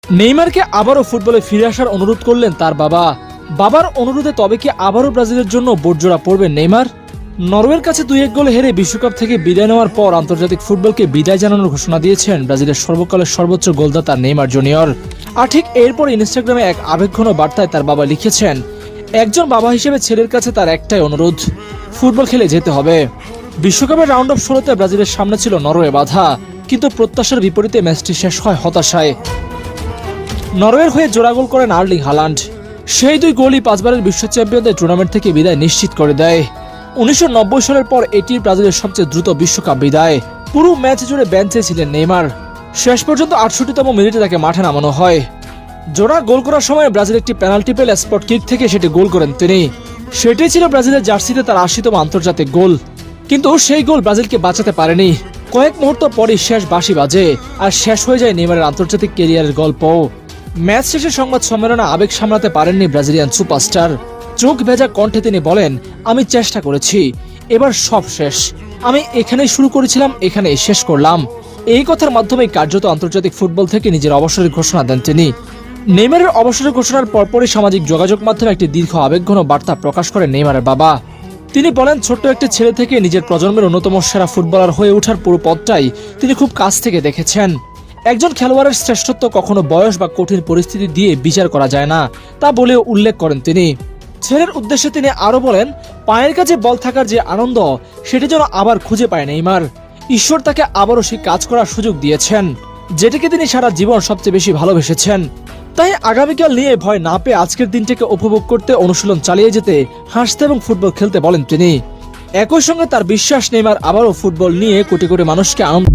নেইমারকে আবারও ফুটবলে ফিরে আসার অনুরোধ করলেন তার বাবা। বাবার অনুরোধে তবে কি আবারও ব্রাজিলের জন্য বোটজোড়া পড়বেন নেইমার? নরওয়ের কাছে 2-1 গোলে হেরে বিশ্বকাপ থেকে বিদায় নেওয়ার পর আন্তর্জাতিক ফুটবলকে বিদায় জানানোর ঘোষণা দিয়েছেন ব্রাজিলের সর্বকালের সর্বোচ্চ গোলদাতা নেইমার জুনিয়র। আর ঠিক এরপর ইনস্টাগ্রামে এক আবেগঘন বার্তায় তার বাবা লিখেছেন, একজন বাবা হিসেবে ছেলের কাছে তার একটাই অনুরোধ, ফুটবল খেলে যেতে হবে। বিশ্বকাপের রাউন্ড অফ 16-তে ব্রাজিলের সামনে ছিল নরওয়ে বাধা, কিন্তু প্রত্যাশার বিপরীতে ম্যাচটি শেষ হয় হতাশায়। নরওয়ের হয়ে জোড়া গোল করেন আর্লিং হালান্ড। সেই 2 গোলই 5 বারের বিশ্ব চ্যাম্পিয়নদের টুর্নামেন্ট থেকে বিদায় নিশ্চিত করে দেয়। 1990 সালের পর এটি ব্রাজিলের সবচেয়ে দ্রুত বিশ্বকাপ বিদায়। পুরো ম্যাচ জুড়ে বেঞ্চে ছিলেন নেইমার। শেষ পর্যন্ত 68তম মিনিটে তাকে মাঠে নামানো হয়। জোড়া গোল করার সময় ব্রাজিল একটি পেনাল্টি পেলে স্পট কিক থেকে সেটি গোল করেন তিনি। সেটাই ছিল ব্রাজিলের জার্সিতে তার 80তম আন্তর্জাতিক গোল। কিন্তু সেই গোল ব্রাজিলকে বাঁচাতে পারেনি। কয়েক মুহূর্ত পরই শেষ বাঁশি বাজে, আর শেষ হয়ে যায় নেইমারের আন্তর্জাতিক ক্যারিয়ারের গল্প। ম্যাচ শেষে সংবাদ সম্মেলনে আবেগ সামলাতে পারেননি ব্রাজিলিয়ান সুপারস্টার। চোখ ভেজা কণ্ঠে তিনি বলেন, আমি চেষ্টা করেছি, এবার সব শেষ। আমি এখানেই শুরু করেছিলাম, এখানেই শেষ করলাম। এই কথার মাধ্যমে কার্যত আন্তর্জাতিক ফুটবল থেকে নিজের অবসরের ঘোষণা দেন তিনি। নেইমারের অবসরের ঘোষণার পরপরই সামাজিক যোগাযোগ মাধ্যমে একটি দীর্ঘ আবেগঘন বার্তা প্রকাশ করেন নেইমারের বাবা। তিনি বলেন, ছোট্ট একটি ছেলে থেকে নিজের প্রজন্মের অন্যতম সেরা ফুটবলার হয়ে ওঠার পুরো পথটাই তিনি খুব কাছ থেকে দেখেছেন। একজন খেলোয়াড়ের শ্রেষ্ঠত্ব কখনো বয়স বা কঠিন পরিস্থিতি দিয়ে বিচার করা যায় না, তা বলেও উল্লেখ করেন তিনি। ছেলের উদ্দেশ্যে তিনি আরো বলেন, পায়ের কাছে বল থাকার যে আনন্দ, সেটি যেন আবার খুঁজে পায় নেইমার। ঈশ্বর তাকে আবারও সেই কাজ করার সুযোগ দিয়েছেন, যেটাকে তিনি সারা জীবন সবচেয়ে বেশি ভালোবেসেছেন। তাই আগামীকাল নিয়ে ভয় না পেয়ে আজকের দিনটাকে উপভোগ করতে, অনুশীলন চালিয়ে যেতে, হাসতে এবং ফুটবল খেলতে বলেন তিনি। একই সঙ্গে তার বিশ্বাস নেইমার আবারও ফুটবল নিয়ে কোটি কোটি মানুষকে আনন্দ